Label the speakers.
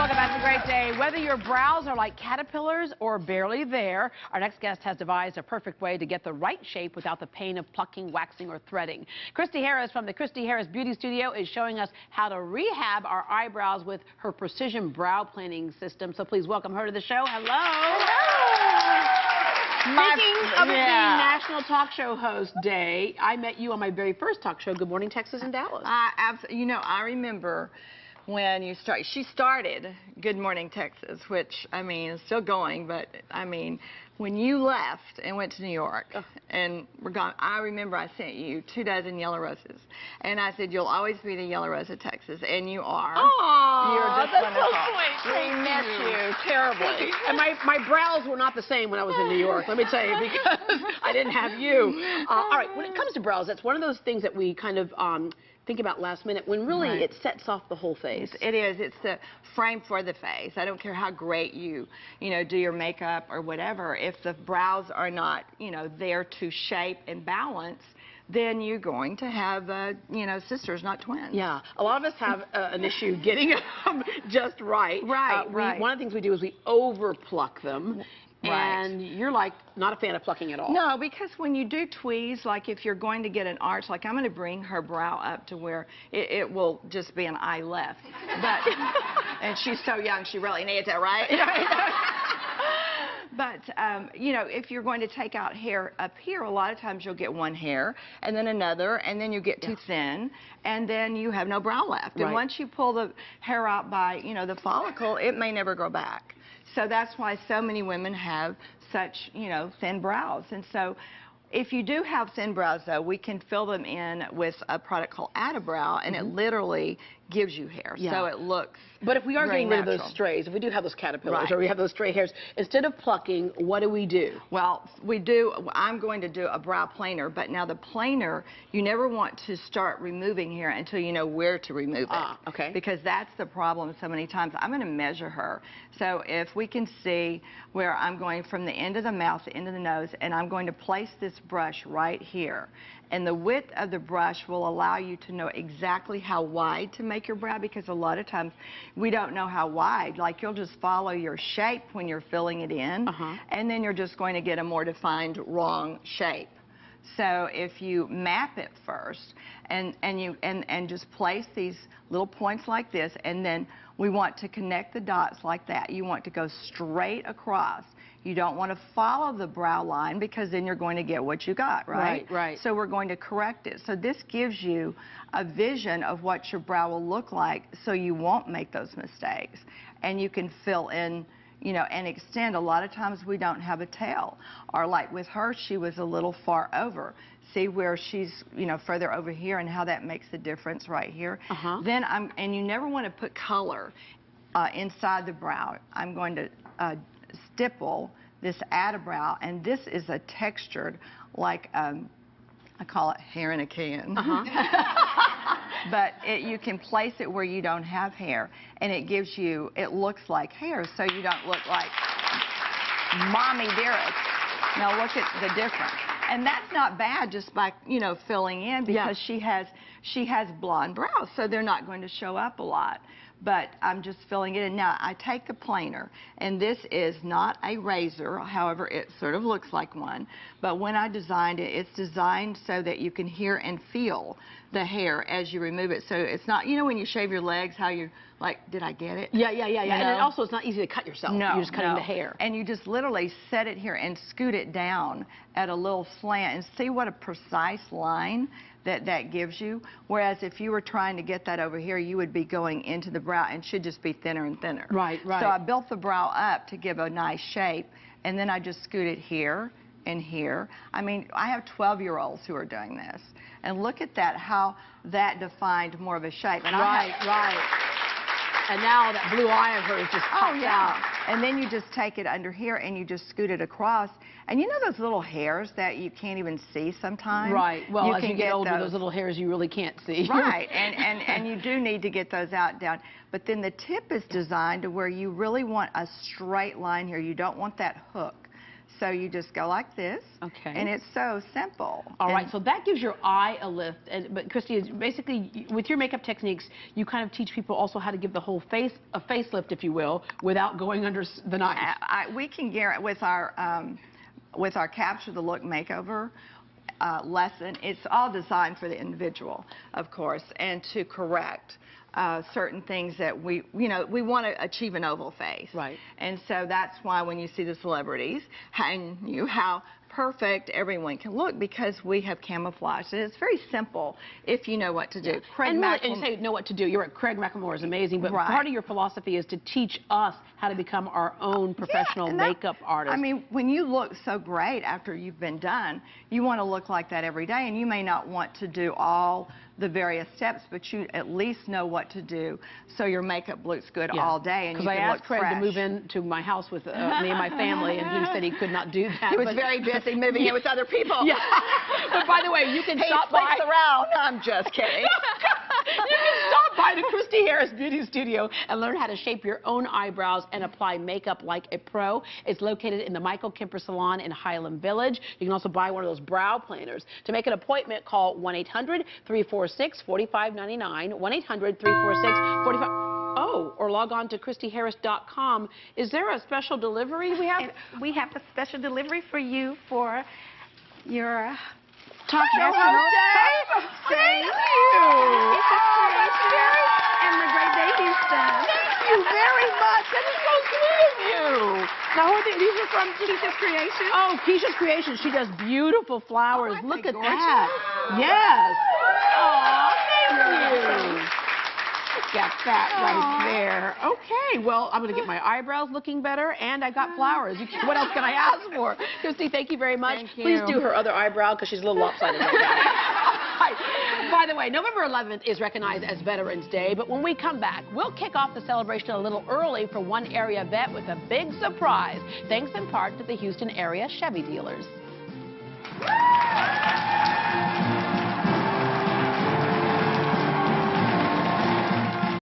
Speaker 1: Welcome back to Great Day. Whether your brows are like caterpillars or barely there, our next guest has devised a perfect way to get the right shape without the pain of plucking, waxing, or threading. Christi Harris from the Christi Harris Beauty Studio is showing us how to rehab our eyebrows with her precision brow planning system. So please welcome her to the show. Hello.
Speaker 2: Hello.
Speaker 1: Speaking of it being National Talk Show Host Day, I met you on my very first talk show, Good Morning Texas in Dallas.
Speaker 2: You know, I remember when she started Good Morning Texas, which, I mean, is still going, but, I mean, when you left and went to New York and were gone, I remember I sent you 2 dozen yellow roses. And I said, you'll always be the yellow rose of Texas, and you are.
Speaker 1: Oh,
Speaker 2: you're just wonderful.
Speaker 1: So sweet.
Speaker 2: We met you terribly.
Speaker 1: And my brows were not the same when I was in New York, let me tell you, because I didn't have you. All right, when it comes to brows, that's one of those things that we kind of think about last minute, when really it sets off the whole face.
Speaker 2: It is. It's the frame for the face. I don't care how great you know, do your makeup or whatever. If the brows are not, you know, there to shape and balance, then you're going to have, you know, sisters, not twins.
Speaker 1: Yeah. A lot of us have an issue getting them just right.
Speaker 2: Right.
Speaker 1: One of the things we do is we over pluck them.
Speaker 2: Right.
Speaker 1: And you're like not a fan of plucking at all.
Speaker 2: No, because when you do tweeze, like if you're going to get an arch, like I'm going to bring her brow up to where it will just be an eye left. But, and she's so young, she really needs it, right? But, you know, if you're going to take out hair up here, a lot of times you'll get one hair, and then another, and then you get too thin, and then you have no brow left.
Speaker 1: Right.
Speaker 2: And once you pull the hair out by, you know, the follicle, it may never grow back. So that's why so many women have such, you know, thin brows. And so if you do have thin brows, though, we can fill them in with a product called Add-A-Brow, and it literally gives you hair. So it looks
Speaker 1: But if we are getting rid of those strays, if we do have those caterpillars or we have those stray hairs, instead of plucking, what do we do?
Speaker 2: Well, we do. I'm going to do a brow planer, but now the planer, you never want to start removing hair until you know where to remove it.
Speaker 1: Okay.
Speaker 2: Because that's the problem so many times. I'm going to measure her. So if we can see where I'm going from the end of the mouth, the end of the nose, and I'm going to place this brush right here. And the width of the brush will allow you to know exactly how wide to make your brow, because a lot of times we don't know how wide. Like, you'll just follow your shape when you're filling it in, and then you're just going to get a more defined wrong shape. So if you map it first and just place these little points like this, and then we want to connect the dots like that. You want to go straight across. You don't want to follow the brow line, because then you're going to get what you got, right?
Speaker 1: Right.
Speaker 2: So we're going to correct it. So this gives you a vision of what your brow will look like, so you won't make those mistakes. And you can fill in, you know, and extend. A lot of times we don't have a tail. Or like with her, she was a little far over. See where she's, you know, further over here, and how that makes the difference right here. Then and you never want to put color inside the brow. I'm going to stipple this Add-A-Brow, and this is a textured, like, I call it hair in a can. But you can place it where you don't have hair, and it gives you, it looks like hair, so you don't look like mommy dearest. Now look at the difference. And that's not bad, just by, you know, filling in, because she has blonde brows, so they're not going to show up a lot. But I'm just filling it in. Now, I take the planer, and this is not a razor. However, it sort of looks like one. But when I designed it, it's designed so that you can hear and feel the hair as you remove it. So it's not, you know, when you shave your legs, how you, like, did I get it?
Speaker 1: Yeah.
Speaker 2: You know?
Speaker 1: And it also, it's not easy to cut yourself.
Speaker 2: No,
Speaker 1: you're just cutting the hair.
Speaker 2: And you just literally set it here and scoot it down at a little slant, and see what a precise line that gives you. Whereas if you were trying to get that over here, you would be going into the brow, and should just be thinner and thinner.
Speaker 1: Right.
Speaker 2: So I built the brow up to give a nice shape, and then I just scoot it here and here. I mean, I have 12-year-olds who are doing this, and look at that, how that defined more of a shape. And
Speaker 1: And now that blue eye of hers just pops out.
Speaker 2: And then you just take it under here, and you just scoot it across. And you know those little hairs that you can't even see sometimes?
Speaker 1: Right. Well,
Speaker 2: you
Speaker 1: as
Speaker 2: can
Speaker 1: you get older, those little hairs you really can't see.
Speaker 2: Right. And you do need to get those out down. But then the tip is designed to where you really want a straight line here. You don't want that hook. So you just go like this.
Speaker 1: Okay.
Speaker 2: And it's so simple.
Speaker 1: All right, so that gives your eye a lift. But Christi, basically, with your makeup techniques, you kind of teach people also how to give the whole face a facelift, if you will, without going under the knife.
Speaker 2: We can guarantee with our Capture the Look makeover lesson, it's all designed for the individual, of course, and to correct certain things that we want to achieve an oval face.
Speaker 1: Right.
Speaker 2: And so that's why when you see the celebrities, how perfect everyone can look, because we have camouflaged it. It's very simple if you know what to do.
Speaker 1: Yeah. And you say know what to do. You're right. Craig McLemore is amazing, but part of your philosophy is to teach us how to become our own professional makeup artists.
Speaker 2: I mean, when you look so great after you've been done, you want to look like that every day, and you may not want to do all the various steps, but you at least know what to do so your makeup looks good all day, and you can look fresh.
Speaker 1: Because I asked Craig to move into my house with me and my family, and he said he could not do that.
Speaker 2: He was very busy moving in with other people.
Speaker 1: Yeah. But by the way, you can stop by.
Speaker 2: Around. I'm just kidding.
Speaker 1: You can stop by the Christi Harris Beauty Studio and learn how to shape your own eyebrows and apply makeup like a pro. It's located in the Michael Kemper Salon in Highland Village. You can also buy one of those brow planners. To make an appointment, call 1-800-346-4599, 1-800-346-45... Oh, or log on to ChristiHarris.com. Is there a special delivery we have?
Speaker 3: We have a special delivery for you for your
Speaker 1: Talk Show host day.
Speaker 2: Thank you.
Speaker 3: And the great day Houston.
Speaker 1: Thank you very much. That is so sweet of you. Now, these are from
Speaker 3: Keisha's Creation.
Speaker 1: Oh, Keisha's Creation. She does beautiful flowers.
Speaker 2: Oh,
Speaker 1: look at
Speaker 2: gorgeous?
Speaker 1: that. Yes. Oh, thank you. Got that right there. Okay, well, I'm going to get my eyebrows looking better, and I got flowers. What else can I ask for? Christi, thank you very much.
Speaker 2: Thank you.
Speaker 1: Please do her other eyebrow, because she's a little lopsided right now. By the way, November 11th is recognized as Veterans Day, but when we come back, we'll kick off the celebration a little early for one area vet with a big surprise, thanks in part to the Houston area Chevy dealers.